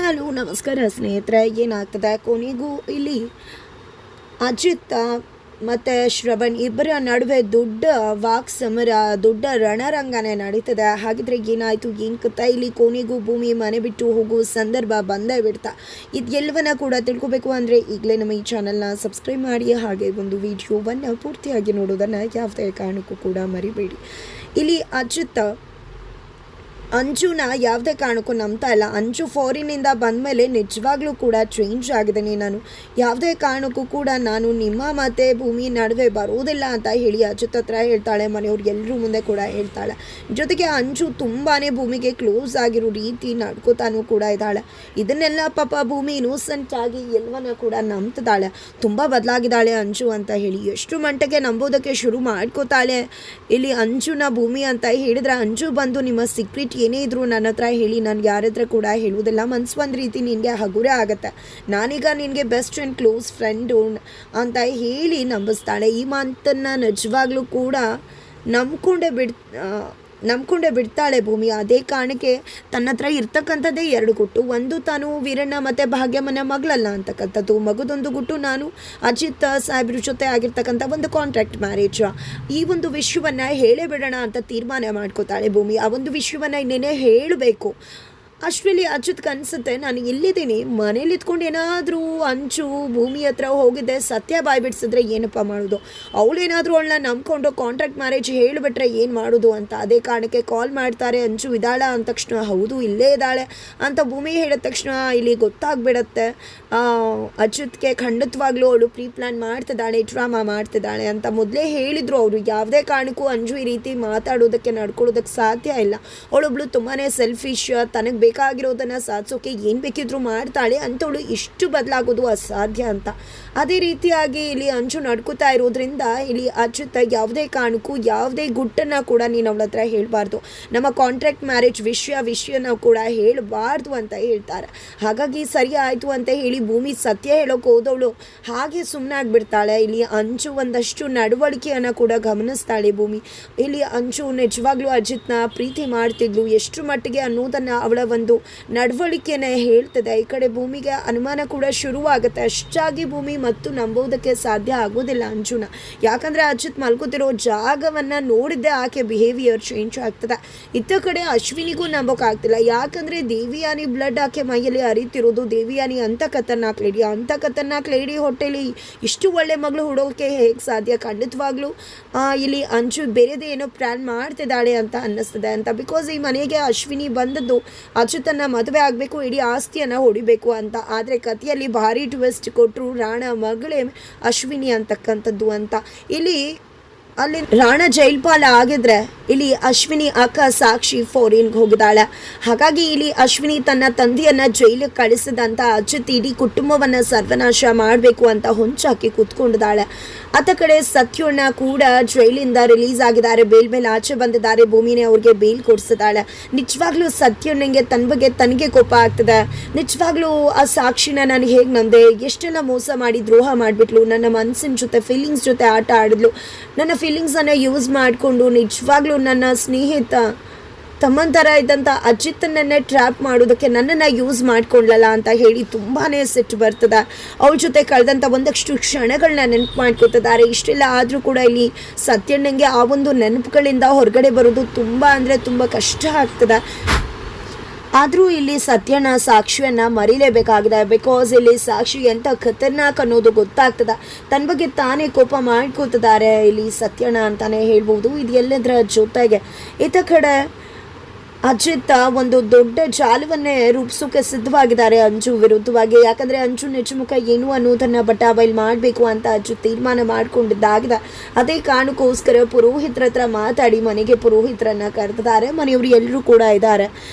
Hello ನಮಸ್ಕಾರ ಸ್ನೇಹಿತರೆ. ಏನಾಗ್ತದೆ ಕೊನೆಗೂ ಇಲ್ಲಿ ಅಜಿತ್ ಮತ್ತು ಶ್ರವಣ್ ಇಬ್ಬರ ನಡುವೆ ದೊಡ್ಡ ವಾಕ್ ಸಮರ, ದೊಡ್ಡ ರಣರಂಗನೆ ನಡೀತದೆ. ಹಾಗಿದ್ರೆ ಏನಾಯಿತು, ಏನು ಕಥೆ? ಇಲ್ಲಿ ಕೊನೆಗೂ ಭೂಮಿ ಮನೆ ಬಿಟ್ಟು ಹೋಗೋ ಸಂದರ್ಭ ಬಂದೇ ಬಿಡ್ತಾ. ಇದೆಲ್ಲವನ್ನ ಕೂಡ ತಿಳ್ಕೊಬೇಕು ಅಂದರೆ ಈಗಲೇ ನಮ್ಮ ಈ ಚಾನಲ್ನ ಸಬ್ಸ್ಕ್ರೈಬ್ ಮಾಡಿ, ಹಾಗೆ ಒಂದು ವಿಡಿಯೋವನ್ನು ಪೂರ್ತಿಯಾಗಿ ನೋಡೋದನ್ನು ಯಾವುದೇ ಕಾರಣಕ್ಕೂ ಕೂಡ ಮರಿಬೇಡಿ. ಇಲ್ಲಿ ಅಜಿತ್ ಅಂಜುನ ಯಾವುದೇ ಕಾರಣಕ್ಕೂ ನಂಬ್ತಾ ಇಲ್ಲ. ಅಂಜು ಫಾರಿನಿಂದ ಬಂದಮೇಲೆ ನಿಜವಾಗ್ಲೂ ಕೂಡ ಚೇಂಜ್ ಆಗಿದ್ದೀನಿ ನಾನು. ಯಾವುದೇ ಕಾರಣಕ್ಕೂ ಕೂಡ ನಾನು ನಿಮ್ಮ ಮತ್ತು ಭೂಮಿ ನಡುವೆ ಬರೋದಿಲ್ಲ ಅಂತ ಹೇಳಿ ಅಜಿತ್ ಹತ್ರ ಹೇಳ್ತಾಳೆ. ಮನೆಯವ್ರು ಎಲ್ಲರೂ ಮುಂದೆ ಕೂಡ ಹೇಳ್ತಾಳೆ. ಜೊತೆಗೆ ಅಂಜು ತುಂಬಾ ಭೂಮಿಗೆ ಕ್ಲೋಸ್ ಆಗಿರೋ ರೀತಿ ನಡ್ಕೋತಾನೂ ಕೂಡ ಇದ್ದಾಳೆ. ಇದನ್ನೆಲ್ಲ ಪಾಪ ಭೂಮಿ ಇನ್ನೋಸೆಂಟ್ ಆಗಿ ಎಲ್ಲವನ್ನ ಕೂಡ ನಂಬ್ತಿದ್ದಾಳೆ. ತುಂಬ ಬದಲಾಗಿದ್ದಾಳೆ ಅಂಜು ಅಂತ ಹೇಳಿ ಎಷ್ಟು ಮಟ್ಟಿಗೆ ನಂಬೋದಕ್ಕೆ ಶುರು ಮಾಡ್ಕೋತಾಳೆ ಇಲ್ಲಿ ಅಂಜುನ ಭೂಮಿ ಅಂತ ಹೇಳಿದ್ರೆ, ಅಂಜು ಬಂದು ನಿಮ್ಮ ಸೀಕ್ರೆಟ್ ಏನೇ ಇದ್ರು ನನ್ನ ಹತ್ರ ಹೇಳಿ, ನನಗೆ ಯಾರ ಹತ್ರ ಕೂಡ ಹೇಳುವುದಿಲ್ಲ. ಮನ್ಸು ಒಂದು ರೀತಿ ನಿನಗೆ ಹಗುರ ಆಗುತ್ತೆ, ನಾನೀಗ ನಿನಗೆ ಬೆಸ್ಟ್ ಆ್ಯಂಡ್ ಕ್ಲೋಸ್ ಫ್ರೆಂಡು ಅಂತ ಹೇಳಿ ನಂಬಿಸ್ತಾಳೆ. ಈ ಮಾತನ್ನು ನಿಜವಾಗ್ಲೂ ಕೂಡ ನಂಬ್ಕೊಂಡೇ ಬಿಡ್ತಾಳೆ ಭೂಮಿ. ಅದೇ ಕಾರಣಕ್ಕೆ ತನ್ನ ಹತ್ರ ಇರ್ತಕ್ಕಂಥದ್ದೇ ಎರಡು ಗುಟ್ಟು. ಒಂದು ತಾನು ವೀರಣ್ಣ ಮತ್ತು ಭಾಗ್ಯಮ್ಮನ ಮಗಳಲ್ಲ ಅಂತಕ್ಕಂಥದ್ದು, ಮಗದೊಂದು ಗುಟ್ಟು ನಾನು ಅಜಿತ್ ಸಾಹೇಬ್ರ ಜೊತೆ ಆಗಿರ್ತಕ್ಕಂಥ ಒಂದು ಕಾಂಟ್ರಾಕ್ಟ್ ಮ್ಯಾರೇಜ್. ಈ ಒಂದು ವಿಷಯವನ್ನು ಹೇಳೇ ಬಿಡೋಣ ಅಂತ ತೀರ್ಮಾನ ಮಾಡ್ಕೋತಾಳೆ ಭೂಮಿ. ಆ ಒಂದು ವಿಷಯವನ್ನು ಇನ್ನೇನೇ ಹೇಳಬೇಕು. ಅಷ್ಟರಲ್ಲಿ ಅಜಿತ್ ಅನಿಸುತ್ತೆ, ನಾನು ಇಲ್ಲಿದ್ದೀನಿ, ಮನೇಲಿ ಇದ್ಕೊಂಡು ಏನಾದರೂ ಅಂಚು ಭೂಮಿ ಹತ್ರ ಹೋಗಿದ್ದೆ ಸತ್ಯ ಬಾಯ್ ಬಿಡಿಸಿದ್ರೆ ಏನಪ್ಪ ಮಾಡೋದು, ಅವಳೇನಾದರೂ ಅವಳನ್ನ ನಂಬ್ಕೊಂಡು ಕಾಂಟ್ರಾಕ್ಟ್ ಮ್ಯಾರೇಜ್ ಹೇಳಿಬಿಟ್ರೆ ಏನು ಮಾಡೋದು ಅಂತ. ಅದೇ ಕಾರಣಕ್ಕೆ ಕಾಲ್ ಮಾಡ್ತಾರೆ. ಅಂಚು ಇದ್ದಾಳ ಅಂದ ತಕ್ಷಣ ಹೌದು ಇಲ್ಲೇ ಇದ್ದಾಳೆ ಅಂತ ಭೂಮಿ ಹೇಳಿದ ತಕ್ಷಣ ಇಲ್ಲಿ ಗೊತ್ತಾಗ್ಬಿಡತ್ತೆ ಅಜಿತ್ಗೆ ಖಂಡಿತವಾಗ್ಲೂ ಅವಳು ಪ್ರೀ ಪ್ಲ್ಯಾನ್ ಮಾಡ್ತಿದ್ದಾಳೆ, ಡ್ರಾಮಾ ಮಾಡ್ತಿದ್ದಾಳೆ ಅಂತ. ಮೊದಲೇ ಹೇಳಿದ್ರು ಅವರು, ಯಾವುದೇ ಕಾರಣಕ್ಕೂ ಅಂಜು ಈ ರೀತಿ ಮಾತಾಡೋದಕ್ಕೆ ನಡ್ಕೊಳ್ಳೋದಕ್ಕೆ ಸಾಧ್ಯ ಇಲ್ಲ. ಅವಳೊಬ್ಳು ತುಂಬಾ ಸೆಲ್ಫಿಶ್, ತನಗೆ ಬೇಕಾಗಿರೋದನ್ನು ಸಾಧಿಸೋಕೆ ಏನು ಬೇಕಿದ್ರೂ ಮಾಡ್ತಾಳೆ ಅಂಥವಳು ಇಷ್ಟು ಬದಲಾಗೋದು ಅಸಾಧ್ಯ ಅಂತ. ಅದೇ ರೀತಿಯಾಗಿ ಇಲ್ಲಿ ಅಂಜು ನಡ್ಕೋತಾ ಇರೋದ್ರಿಂದ ಇಲ್ಲಿ ಅಜಿತ್ ಯಾವುದೇ ಕಾರಣಕ್ಕೂ ಯಾವುದೇ ಗುಟ್ಟನ್ನು ಕೂಡ ನೀನು ಅವಳ ಹತ್ರ ಹೇಳಬಾರ್ದು, ನಮ್ಮ ಕಾಂಟ್ರಾಕ್ಟ್ ಮ್ಯಾರೇಜ್ ವಿಷಯನ ಕೂಡ ಹೇಳಬಾರ್ದು ಅಂತ ಹೇಳ್ತಾರೆ. ಹಾಗಾಗಿ ಸರಿ ಆಯಿತು ಅಂತ ಹೇಳಿ ಭೂಮಿ ಸತ್ಯ ಹೇಳೋಕೆ ಹೋದವಳು ಹಾಗೆ ಸುಮ್ಮನೆ ಆಗಿಬಿಡ್ತಾಳೆ. ಇಲ್ಲಿ ಅಂಜು ಒಂದಷ್ಟು ನಡವಳಿಕೆಯನ್ನು ಕೂಡ ಗಮನಿಸ್ತಾಳೆ ಭೂಮಿ. ಇಲ್ಲಿ ಅಂಜು ನಿಜವಾಗ್ಲೂ ಅಜಿತ್ನ ಪ್ರೀತಿ ಮಾಡ್ತಿದ್ಲು ಎಷ್ಟು ಮಟ್ಟಿಗೆ ಅನ್ನೋದನ್ನು ಅವಳ ಒಂದು ನಡವಳಿಕೆನೇ ಹೇಳ್ತದೆ. ಈ ಕಡೆ ಭೂಮಿಗೆ ಅನುಮಾನ ಕೂಡ ಶುರುವಾಗುತ್ತೆ. ಅಷ್ಟಾಗಿ ಭೂಮಿ ಮತ್ತು ನಂಬೋದಕ್ಕೆ ಸಾಧ್ಯ ಆಗೋದಿಲ್ಲ ಅಂಜುನ. ಯಾಕಂದರೆ ಅಜಿತ್ ಮಲ್ಕೋತಿರೋ ಜಾಗವನ್ನು ನೋಡಿದ್ದೆ ಆಕೆ ಬಿಹೇವಿಯರ್ ಚೇಂಜ್ ಆಗ್ತದೆ. ಇತ್ತ ಕಡೆ ಅಶ್ವಿನಿಗೂ ನಂಬೋಕ್ಕಾಗ್ತಿಲ್ಲ. ಯಾಕಂದರೆ ದೇವಿಯಾನಿ ಬ್ಲಡ್ ಆಕೆ ಮೈಯಲ್ಲಿ ಹರಿತಿರೋದು. ದೇವಿಯಾನಿ ಅಂಥ ಖತರ್ನಾಕ್ ಲೇಡಿ ಹೊಟ್ಟೆಲಿ ಇಷ್ಟು ಒಳ್ಳೆ ಮಗಳು ಹುಡೋಕೆ ಹೇಗೆ ಸಾಧ್ಯ? ಖಂಡಿತವಾಗ್ಲೂ ಇಲ್ಲಿ ಅಂಜು ಬೇರೆದೇ ಏನೋ ಪ್ಲ್ಯಾನ್ ಮಾಡ್ತಿದ್ದಾಳೆ ಅಂತ ಅನ್ನಿಸ್ತದೆ ಅಂತ. ಬಿಕಾಸ್ ಈ ಮನೆಗೆ ಅಶ್ವಿನಿ ಬಂದದ್ದು ಅಜಿತನ್ನ ಮದುವೆ ಆಗಬೇಕು, ಇಡೀ ಆಸ್ತಿಯನ್ನು ಹೊಡಿಬೇಕು ಅಂತ. ಆದರೆ ಕಥೆಯಲ್ಲಿ ಭಾರಿ ಟ್ವಿಸ್ಟ್ ಕೊಟ್ಟರು, ರಾಣ ಮಗಳೇ ಅಶ್ವಿನಿ ಅಂತಕ್ಕಂಥದ್ದು ಅಂತ. ಅಲ್ಲಿ ರಾಣ ಜೈಲ್ಪಾಲ ಆಗಿದ್ರೆ ಇಲ್ಲಿ ಅಶ್ವಿನಿ ಅಕ್ಕ ಸಾಕ್ಷಿ ಫಾರಿನ್ಗೆ ಹೋಗಿದ್ದಾಳೆ. ಹಾಗಾಗಿ ಇಲ್ಲಿ ಅಶ್ವಿನಿ ತನ್ನ ತಂದೆಯನ್ನು ಜೈಲಿಗೆ ಕಳಿಸಿದಂಥ ಅಜಿತ್ ಇಡೀ ಕುಟುಂಬವನ್ನು ಸರ್ವನಾಶ ಮಾಡಬೇಕು ಅಂತ ಹೊಂಚಾಕಿ ಕೂತ್ಕೊಂಡಿದ್ದಾಳೆ. ಅತ್ತ ಕಡೆ ಸತ್ಯಣ್ಣ ಕೂಡ ಜೈಲಿಂದ ರಿಲೀಸ್ ಆಗಿದ್ದಾರೆ, ಬೇಲ್ ಮೇಲೆ ಆಚೆ ಬಂದಿದ್ದಾರೆ. ಭೂಮಿನೇ ಅವ್ರಿಗೆ ಬೇಲ್ ಕೊಡಿಸಿದ್ದಾಳೆ. ನಿಜವಾಗ್ಲೂ ಸತ್ಯಣ್ಣಂಗೆ ತನ್ನ ಬಗ್ಗೆ ತನಗೆ ಕೋಪ ಆಗ್ತದೆ. ನಿಜವಾಗ್ಲೂ ಆ ಸಾಕ್ಷಿನ ನಾನು ಹೇಗೆ ನಂದೆ, ಎಷ್ಟೆಲ್ಲ ಮೋಸ ಮಾಡಿ ದ್ರೋಹ ಮಾಡಿಬಿಟ್ಲು, ನನ್ನ ಮನಸ್ಸಿನ ಜೊತೆ ಫೀಲಿಂಗ್ಸ್ ಜೊತೆ ಆಟ ಆಡಿದ್ಲು, ನನ್ನ ಫೀಲಿಂಗ್ಸನ್ನು ಯೂಸ್ ಮಾಡಿಕೊಂಡು ನಿಜವಾಗ್ಲೂ ನನ್ನ ಸ್ನೇಹಿತ ತಮ್ಮನ ಥರ ಇದ್ದಂಥ ಅಜಿತನನ್ನೇ ಟ್ರ್ಯಾಪ್ ಮಾಡೋದಕ್ಕೆ ನನ್ನನ್ನು ಯೂಸ್ ಮಾಡ್ಕೊಳ್ಳಲ್ಲ ಅಂತ ಹೇಳಿ ತುಂಬಾ ಸಿಟ್ಟು ಬರ್ತದೆ. ಅವಳ ಜೊತೆ ಕಳೆದಂಥ ಒಂದಷ್ಟು ಕ್ಷಣಗಳನ್ನ ನೆನಪು ಮಾಡ್ಕೊತಿದ್ದಾರೆ. ಇಷ್ಟೆಲ್ಲ ಆದರೂ ಕೂಡ ಇಲ್ಲಿ ಸತ್ಯಣ್ಣಂಗೆ ಆ ಒಂದು ನೆನಪುಗಳಿಂದ ಹೊರಗಡೆ ಬರೋದು ತುಂಬ ಅಂದರೆ ತುಂಬ ಕಷ್ಟ ಆಗ್ತದೆ. ಆದರೂ ಇಲ್ಲಿ ಸತ್ಯಣ್ಣ ಸಾಕ್ಷಿಯನ್ನು ಮರೀಲೇಬೇಕಾಗಿದೆ. ಬಿಕಾಸ್ ಇಲ್ಲಿ ಸಾಕ್ಷಿ ಎಂಥ ಖತರ್ನಾಕ್ ಅನ್ನೋದು ಗೊತ್ತಾಗ್ತದೆ. ತನ್ನ ಬಗ್ಗೆ ತಾನೇ ಕೋಪ ಮಾಡ್ಕೋತಿದ್ದಾರೆ ಇಲ್ಲಿ ಸತ್ಯಣ್ಣ ಅಂತಲೇ ಹೇಳ್ಬೋದು. ಇದು ಎಲ್ಲದರ ಜೊತೆಗೆ ಇತ್ತ ಕಡೆ ಅಜಿತ್ ಒಂದು ದೊಡ್ಡ ಜಾಲವನ್ನೇ ರೂಪಿಸೋಕೆ ಸಿದ್ಧವಾಗಿದ್ದಾರೆ ಅಂಜು ವಿರುದ್ಧವಾಗಿ. ಯಾಕಂದರೆ ಅಂಜು ನಿಜಮುಖ ಏನು ಅನ್ನೋದನ್ನು ಬಟಾಬೈಲ್ ಮಾಡಬೇಕು ಅಂತ ಅಜಿತ್ ತೀರ್ಮಾನ ಮಾಡಿಕೊಂಡಿದ್ದಾಗಿದೆ. ಅದೇ ಕಾರಣಕ್ಕೋಸ್ಕರ ಪುರೋಹಿತರ ಹತ್ರ ಮಾತಾಡಿ ಮನೆಗೆ ಪುರೋಹಿತರನ್ನು ಕರೆದಿದ್ದಾರೆ. ಮನೆಯವರು ಎಲ್ಲರೂ ಕೂಡ ಇದ್ದಾರೆ.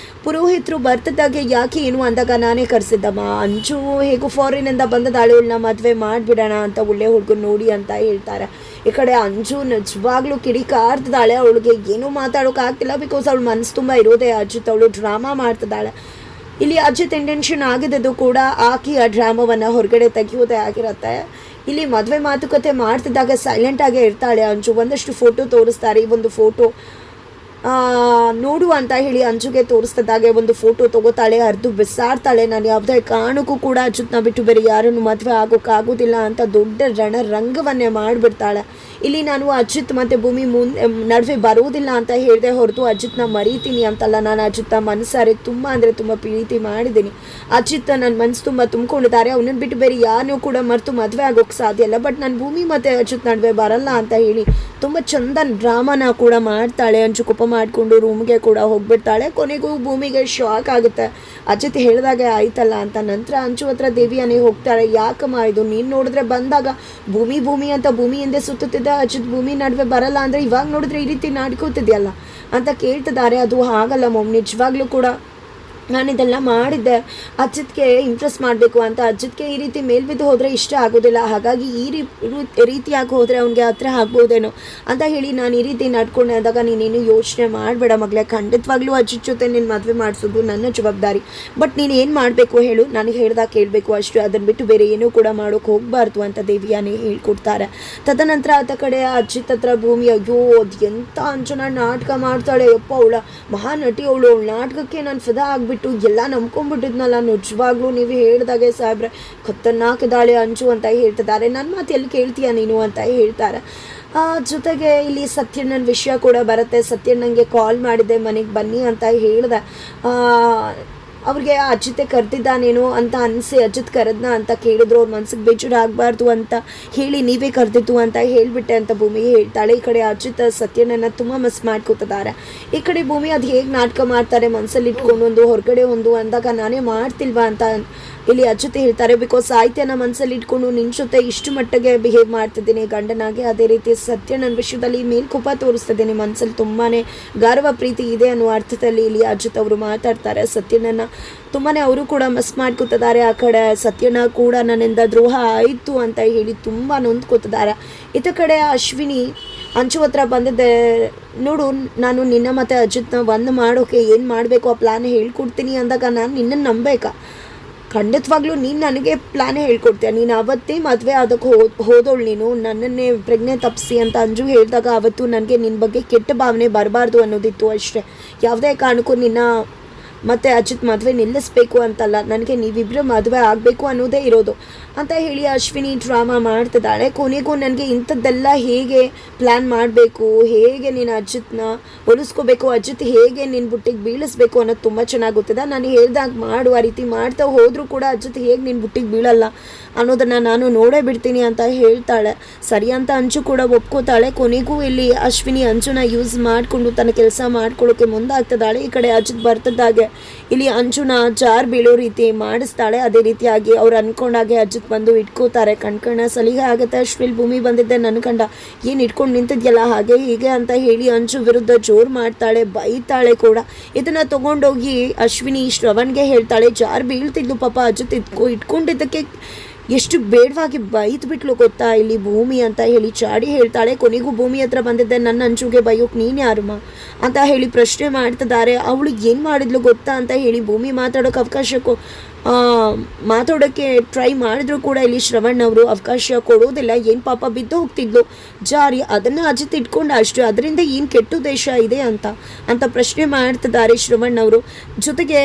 ಪುರೋಹಿತರು ಬರ್ತಿದ್ದಾಗೆ ಯಾಕೆ ಏನು ಅಂದಾಗ ನಾನೇ ಕರೆಸಿದ್ದಮ್ಮ, ಅಂಜು ಹೇಗೂ ಫಾರಿನಿಂದ ಬಂದದಾಳೆ, ಅವಳನ್ನ ಮದುವೆ ಮಾಡಿಬಿಡೋಣ ಅಂತ ಒಳ್ಳೆ ಹುಡುಗನ ನೋಡಿ ಅಂತ ಹೇಳ್ತಾರೆ. ಈ ಕಡೆ ಅಂಜು ನಿಜವಾಗ್ಲೂ ಕಿಡಿಕಾರ್ತಿದ್ದಾಳೆ. ಅವಳಿಗೆ ಏನೂ ಮಾತಾಡೋಕ್ಕಾಗ್ತಿಲ್ಲ. ಬಿಕಾಸ್ ಅವಳು ಮನಸ್ಸು ತುಂಬ ಇರೋದೇ ಅಜಿತ್, ಅವಳು ಡ್ರಾಮಾ ಮಾಡ್ತಿದ್ದಾಳೆ. ಇಲ್ಲಿ ಅಜಿತ್ ಇಂಟೆನ್ಷನ್ ಆಗಿದ್ದು ಕೂಡ ಆಕೆ ಆ ಡ್ರಾಮಾವನ್ನು ಹೊರಗಡೆ ತೆಗೆಯೋದೇ ಆಗಿರುತ್ತೆ. ಇಲ್ಲಿ ಮದುವೆ ಮಾತುಕತೆ ಮಾಡ್ತಿದ್ದಾಗ ಸೈಲೆಂಟಾಗೇ ಇರ್ತಾಳೆ ಅಂಜು. ಒಂದಷ್ಟು ಫೋಟೋ ತೋರಿಸ್ತಾರೆ. ಈ ಒಂದು ಫೋಟೋ ನೋಡು ಅಂತ ಹೇಳಿ ಅಂಜುಗೆ ತೋರಿಸ್ತಿದ್ದಾಗೆ ಒಂದು ಫೋಟೋ ತೊಗೋತಾಳೆ, ಹರಿದು ಬಿಸಾಡ್ತಾಳೆ. ನಾನು ಯಾವುದೇ ಕಾರಣಕ್ಕೂ ಕೂಡ ಅಚ್ಯುತ್ನ ಬಿಟ್ಟು ಬೇರೆ ಯಾರನ್ನು ಮದುವೆ ಆಗೋಕ್ಕಾಗೋದಿಲ್ಲ ಅಂತ ದೊಡ್ಡ ರಣರಂಗವನ್ನೇ ಮಾಡಿಬಿಡ್ತಾಳೆ. ಇಲ್ಲಿ ನಾನು ಅಚ್ಯುತ್ ಮತ್ತು ಭೂಮಿ ನಡುವೆ ಬರೋದಿಲ್ಲ ಅಂತ ಹೇಳಿದೆ ಹೊರತು ಅಚ್ಯುತ್ನ ಮರೀತೀನಿ ಅಂತಲ್ಲ. ನಾನು ಅಚ್ಯುತ್ನ ಮನಸ್ಸಾರೆ ತುಂಬ ಅಂದರೆ ತುಂಬ ಪ್ರೀತಿ ಮಾಡಿದ್ದೀನಿ. ಅಚ್ಯುತ್ ನನ್ನ ಮನಸ್ಸು ತುಂಬ ತುಂಬಿಕೊಂಡಿದ್ದಾರೆ. ಅವನನ್ನು ಬಿಟ್ಟು ಬೇರೆ ಯಾರನ್ನೂ ಕೂಡ ಮರೆತು ಮದುವೆ ಆಗೋಕ್ಕೆ ಸಾಧ್ಯ ಇಲ್ಲ. ಬಟ್ ನಾನು ಭೂಮಿ ಮತ್ತು ಅಚ್ಯುತ್ ನಡುವೆ ಬರಲ್ಲ ಅಂತ ಹೇಳಿ ತುಂಬ ಚಂದ ಡ್ರಾಮಾನ ಕೂಡ ಮಾಡ್ತಾಳೆ. ಅಂಚು ಕೋಪ ಮಾಡಿಕೊಂಡು ರೂಮ್ಗೆ ಕೂಡ ಹೋಗ್ಬಿಡ್ತಾಳೆ. ಕೊನೆಗೂ ಭೂಮಿಗೆ ಶಾಕ್ ಆಗುತ್ತೆ, ಅಚ್ಯುತ್ ಹೇಳಿದಾಗೆ ಆಯ್ತಲ್ಲ ಅಂತ. ನಂತರ ಅಂಚು ಹತ್ರ ದೇವಿಯಾನೇ ಹೋಗ್ತಾಳೆ. ಯಾಕಮ್ಮ ಇದು ನೀನು ನೋಡಿದ್ರೆ ಬಂದಾಗ ಭೂಮಿ ಅಂತ ಭೂಮಿ ಹಿಂದೆ ಸುತ್ತುತ್ತಿದ್ದ ಅಚ್ಯುತ್ ಭೂಮಿ ನಡುವೆ ಬರಲ್ಲ ಅಂದರೆ ಇವಾಗ ನೋಡಿದ್ರೆ ಈ ರೀತಿ ನಾಡ್ಕೋತಿದ್ಯಲ್ಲ ಅಂತ ಕೇಳ್ತಿದ್ದಾರೆ. ಅದು ಹಾಗಲ್ಲ ಮಮ್, ನಿಜವಾಗ್ಲೂ ಕೂಡ ನಾನಿದೆಲ್ಲ ಮಾಡಿದ್ದೆ ಅಚ್ಯುತ್ಗೆ ಇಂಪ್ರೆಸ್ ಮಾಡಬೇಕು ಅಂತ. ಅಚ್ಯುತ್ಗೆ ಈ ರೀತಿ ಮೇಲ್ಬಿದ್ದು ಹೋದರೆ ಇಷ್ಟ ಆಗೋದಿಲ್ಲ, ಹಾಗಾಗಿ ಈ ರೀತಿಯಾಗಿ ಹೋದರೆ ಅವನಿಗೆ ಹತ್ರ ಆಗ್ಬೋದೇನೋ ಅಂತ ಹೇಳಿ ನಾನು ಈ ರೀತಿ ನಡ್ಕೊಂಡೆ ಅಂದಾಗ ನೀನೇನು ಯೋಚನೆ ಮಾಡಬೇಡ ಮಗಳೇ, ಖಂಡಿತವಾಗ್ಲೂ ಅಚ್ಯುತ್ ಜೊತೆ ನಿನ್ನ ಮದುವೆ ಮಾಡಿಸೋದು ನನ್ನ ಜವಾಬ್ದಾರಿ. ಬಟ್ ನೀನು ಏನು ಮಾಡಬೇಕು ಹೇಳು, ನನಗೆ ಹೇಳ್ದಾಗ ಕೇಳಬೇಕು ಅಷ್ಟೇ, ಅದನ್ನು ಬಿಟ್ಟು ಬೇರೆ ಏನೂ ಕೂಡ ಮಾಡೋಕ್ಕೆ ಹೋಗಬಾರ್ದು ಅಂತ ದೇವಿಯಾನೇ ಹೇಳ್ಕೊಡ್ತಾರೆ. ತದನಂತರ ಆತ ಕಡೆ ಅಚ್ಯುತ್ ಹತ್ರ ಭೂಮಿ, ಅಯ್ಯೋ ಅದು ಎಂಥ ಅಂಚನ ನಾಟಕ ಮಾಡ್ತಾಳೆ ಯಪ್ಪ, ಅವಳ ಮಹಾನಟಿ ಅವಳು ನಾಟಕಕ್ಕೆ ನಾನು ಫಿದಾ ಆಗಿಬಿಟ್ಟು ಎಲ್ಲ ನಂಬ್ಕೊಂಡ್ಬಿಟ್ಟಿದ್ನಲ್ಲ. ನಿಜವಾಗ್ಲೂ ನೀವು ಹೇಳಿದಾಗೆ ಸಾಹೇಬ್ರೆ ಖತರ್ನಾಕಿದಾಳೆ ಅಂಚು ಅಂತ ಹೇಳ್ತಿದ್ದಾರೆ. ನನ್ನ ಮಾತು ಎಲ್ಲಿ ಕೇಳ್ತೀಯ ನೀನು ಅಂತ ಹೇಳ್ತಾರೆ. ಜೊತೆಗೆ ಇಲ್ಲಿ ಸತ್ಯಣ್ಣನ ವಿಷಯ ಕೂಡ ಬರುತ್ತೆ. ಸತ್ಯಣ್ಣಂಗೆ ಕಾಲ್ ಮಾಡಿದ್ದೆ ಮನೆಗೆ ಬನ್ನಿ ಅಂತ ಹೇಳಿದೆ. ಅವ್ರಿಗೆ ಅಚ್ಯುತೆ ಕರೆದಿದ್ದಾನೇನೋ ಅಂತ ಅನಿಸಿ ಅಚ್ಯುತ್ ಕರೆದ್ನ ಅಂತ ಕೇಳಿದ್ರು. ಅವ್ರ ಮನ್ಸಿಗೆ ಬೇಜಾರು ಆಗಬಾರ್ದು ಅಂತ ಹೇಳಿ ನೀವೇ ಕರೆದಿತ್ತು ಅಂತ ಹೇಳಿಬಿಟ್ಟೆ ಅಂತ ಭೂಮಿ ಹೇಳ್ತಾಳೆ. ಈ ಕಡೆ ಅಚ್ಯುತ್ ಸತ್ಯನನ್ನು ತುಂಬ ಮಿಸ್ ಮಾಡ್ಕೋತಿದ್ದಾರೆ. ಈ ಕಡೆ ಭೂಮಿ ಅದು ಹೇಗೆ ನಾಟಕ ಮಾಡ್ತಾರೆ ಮನಸ್ಸಲ್ಲಿ ಇಟ್ಕೊಂಡು ಒಂದು ಹೊರಗಡೆ ಒಂದು ಅಂದಾಗ ನಾನೇ ಮಾಡ್ತಿಲ್ವಾ ಅಂತ ಇಲ್ಲಿ ಅಚ್ಯುತ್ ಹೇಳ್ತಾರೆ. ಬಿಕಾಸ್ ಸಾಹಿತ್ಯನ ಮನಸ್ಸಲ್ಲಿ ಇಟ್ಕೊಂಡು ನಿನ್ನ ಜೊತೆ ಇಷ್ಟು ಮಟ್ಟಿಗೆ ಬಿಹೇವ್ ಮಾಡ್ತಿದ್ದೀನಿ ಗಂಡನಾಗೆ, ಅದೇ ರೀತಿ ಸತ್ಯ ನನ್ನ ವಿಷಯದಲ್ಲಿ ಮೇಲ್ಕೋಪ ತೋರಿಸ್ತಿದ್ದೀನಿ, ಮನಸ್ಸಲ್ಲಿ ತುಂಬಾ ಗೌರವ ಪ್ರೀತಿ ಇದೆ ಅನ್ನೋ ಅರ್ಥದಲ್ಲಿ ಇಲ್ಲಿ ಅಚ್ಯುತ್ ಅವರು ಮಾತಾಡ್ತಾರೆ. ಸತ್ಯನನ್ನು ತುಂಬಾ ಅವರು ಕೂಡ ಮಿಸ್ ಮಾಡ್ಕೋತಿದ್ದಾರೆ. ಆ ಕಡೆ ಸತ್ಯನ ಕೂಡ ನನ್ನಿಂದ ದ್ರೋಹ ಆಯಿತು ಅಂತ ಹೇಳಿ ತುಂಬ ನೊಂದ್ಕೋತಿದ್ದಾರೆ. ಇತ್ತ ಕಡೆ ಅಶ್ವಿನಿ ಅಂಚು ಹತ್ರ ಬಂದಿದ್ದೆ, ನೋಡು ನಾನು ನಿನ್ನ ಮತ್ತು ಅಚ್ಯುತ್ನ ಒಂದು ಮಾಡೋಕ್ಕೆ ಏನು ಮಾಡಬೇಕು ಆ ಪ್ಲ್ಯಾನ್ ಹೇಳ್ಕೊಡ್ತೀನಿ ಅಂದಾಗ ನಾನು ನಿನ್ನನ್ನು ನಂಬೇಕಾ? ಖಂಡಿತವಾಗ್ಲೂ ನೀನು ನನಗೆ ಪ್ಲ್ಯಾನೇ ಹೇಳ್ಕೊಡ್ತೀಯ. ನೀನು ಅವತ್ತೇ ಮದುವೆ ಅದಕ್ಕೆ ಹೋದವಳು, ನೀನು ನನ್ನನ್ನೇ ಪ್ರಜ್ಞೆ ತಪ್ಪಿಸಿ ಅಂತ ಅಂಜು ಹೇಳಿದಾಗ ಅವತ್ತು ನನಗೆ ನಿನ್ನ ಬಗ್ಗೆ ಕೆಟ್ಟ ಭಾವನೆ ಬರಬಾರ್ದು ಅನ್ನೋದಿತ್ತು ಅಷ್ಟೇ. ಯಾವುದೇ ಕಾರಣಕ್ಕೂ ನಿನ್ನ ಮತ್ತು ಅಚ್ಯುತ್ ಮದುವೆ ನಿಲ್ಲಿಸ್ಬೇಕು ಅಂತಲ್ಲ, ನನಗೆ ನೀವಿಬ್ಬರು ಮದುವೆ ಆಗಬೇಕು ಅನ್ನೋದೇ ಇರೋದು ಅಂತ ಹೇಳಿ ಅಶ್ವಿನಿ ಡ್ರಾಮಾ ಮಾಡ್ತಿದ್ದಾಳೆ. ಕೊನೆಗೂ ನನಗೆ ಇಂಥದ್ದೆಲ್ಲ ಹೇಗೆ ಪ್ಲ್ಯಾನ್ ಮಾಡಬೇಕು, ಹೇಗೆ ನೀನು ಅಚ್ಯುತ್ನ ಒಲಿಸ್ಕೋಬೇಕು, ಅಚ್ಯುತ್ ಹೇಗೆ ನಿನ್ನ ಬುಟ್ಟಿಗೆ ಬೀಳಿಸ್ಬೇಕು ಅನ್ನೋದು ತುಂಬ ಚೆನ್ನಾಗಿ ಗೊತ್ತಿದೆ. ನಾನು ಹೇಳ್ದಾಗ ಮಾಡುವ ರೀತಿ ಮಾಡ್ತಾ ಹೋದರೂ ಕೂಡ ಅಚ್ಯುತ್ ಹೇಗೆ ನಿನ್ನ ಬುಟ್ಟಿಗೆ ಬೀಳಲ್ಲ ಅನ್ನೋದನ್ನು ನಾನು ನೋಡೇ ಬಿಡ್ತೀನಿ ಅಂತ ಹೇಳ್ತಾಳೆ. ಸರಿ ಅಂತ ಅಂಚು ಕೂಡ ಒಪ್ಕೋತಾಳೆ. ಕೊನೆಗೂ ಇಲ್ಲಿ ಅಶ್ವಿನಿ ಅಂಚುನ ಯೂಸ್ ಮಾಡಿಕೊಂಡು ತನ್ನ ಕೆಲಸ ಮಾಡ್ಕೊಳ್ಳೋಕ್ಕೆ ಮುಂದಾಗ್ತಿದ್ದಾಳೆ. ಈ ಕಡೆ ಅಚ್ಯುತ್ ಬರ್ತಿದ್ದಾಗೆ ಇಲ್ಲಿ ಅಂಚುನ ಜಾರ್ ಬೀಳೋ ರೀತಿ ಮಾಡಿಸ್ತಾಳೆ. ಅದೇ ರೀತಿಯಾಗಿ ಅವ್ರು ಅಂದ್ಕೊಂಡಾಗೆ ಅಚ್ಯುತ್ ಬಂದು ಇಟ್ಕೋತಾರೆ. ಕಣ್ಕಣ್ಣ ಸಲಿಗೆ ಆಗುತ್ತೆ. ಅಶ್ವಿಲ್ ಭೂಮಿ ಬಂದಿದ್ದೆ ನನ್ನ ಕಂಡ ಏನು ಇಟ್ಕೊಂಡು ನಿಂತಿದ್ಯಲ್ಲ ಹಾಗೆ ಹೀಗೆ ಅಂತ ಹೇಳಿ ಅಂಚು ವಿರುದ್ಧ ಜೋರು ಮಾಡ್ತಾಳೆ, ಬೈತಾಳೆ ಕೂಡ. ಇದನ್ನು ತೊಗೊಂಡೋಗಿ ಅಶ್ವಿನಿ ಶ್ರವಣ್ಗೆ ಹೇಳ್ತಾಳೆ. ಜಾರ್ ಬೀಳ್ತಿದ್ಲು ಪಾಪ ಅಚ್ಯುತ್ ಇಟ್ಕೊಂಡಿದ್ದಕ್ಕೆ ಎಷ್ಟು ಬೇಡವಾಗಿ ಬೈದ್ಬಿಟ್ಲು ಗೊತ್ತಾ ಇಲ್ಲಿ ಭೂಮಿ ಅಂತ ಹೇಳಿ ಚಾಡಿ ಹೇಳ್ತಾಳೆ. ಕೊನೆಗೂ ಭೂಮಿ ಹತ್ರ ಬಂದಿದ್ದೆ, ನನ್ನ ಅಂಚುಗೆ ಬೈಯೋಕೆ ನೀನು ಯಾರಮ್ಮ ಅಂತ ಹೇಳಿ ಪ್ರಶ್ನೆ ಮಾಡ್ತಿದ್ದಾರೆ. ಅವಳು ಏನು ಮಾಡಿದ್ಲು ಗೊತ್ತಾ ಅಂತ ಹೇಳಿ ಭೂಮಿ ಮಾತಾಡೋಕ್ಕೆ ಟ್ರೈ ಮಾಡಿದ್ರು ಕೂಡ ಇಲ್ಲಿ ಶ್ರವಣ್ ಅವರು ಅವಕಾಶ ಕೊಡೋದಿಲ್ಲ. ಏನು ಪಾಪ ಬಿದ್ದು ಹೋಗ್ತಿದ್ಲು ಜಾರಿ, ಅದನ್ನು ಅಜಿತ್ ಇಟ್ಕೊಂಡು ಅಷ್ಟು ಅದರಿಂದ ಏನು ಕೆಟ್ಟ ದೇಶ ಇದೆ ಅಂತ ಪ್ರಶ್ನೆ ಮಾಡ್ತಿದ್ದಾರೆ ಶ್ರವಣ್ ಅವರು. ಜೊತೆಗೆ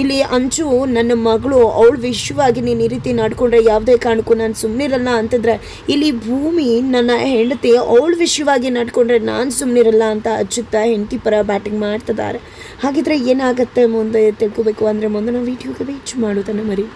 ಇಲ್ಲಿ ಅಂಚು ನನ್ನ ಮಗಳು, ಅವಳು ವಿಷಯವಾಗಿ ನೀನು ಈ ರೀತಿ ನಡ್ಕೊಂಡ್ರೆ ಯಾವುದೇ ಕಾರಣಕ್ಕೂ ನಾನು ಸುಮ್ಮನಿರಲ್ಲ ಅಂತಿದ್ರೆ, ಇಲ್ಲಿ ಭೂಮಿ ನನ್ನ ಹೆಂಡತಿ ಅವಳ ವಿಷಯವಾಗಿ ನಡ್ಕೊಂಡ್ರೆ ನಾನು ಸುಮ್ಮನಿರಲ್ಲ ಅಂತ ಅಚ್ಯುತ್ತ ಹೆಂಡತಿ ಪರ ಬ್ಯಾಟಿಂಗ್ ಮಾಡ್ತಿದ್ದಾರೆ. ಹಾಗಿದ್ರೆ ಏನಾಗುತ್ತೆ ಮುಂದೆ ತಿಳ್ಕೊಬೇಕು ಅಂದರೆ ಮುಂದಿನ ವೀಡಿಯೋಗೆ ವೇಟ್ ಮಾಡೋದನ್ನು ಮರಿ.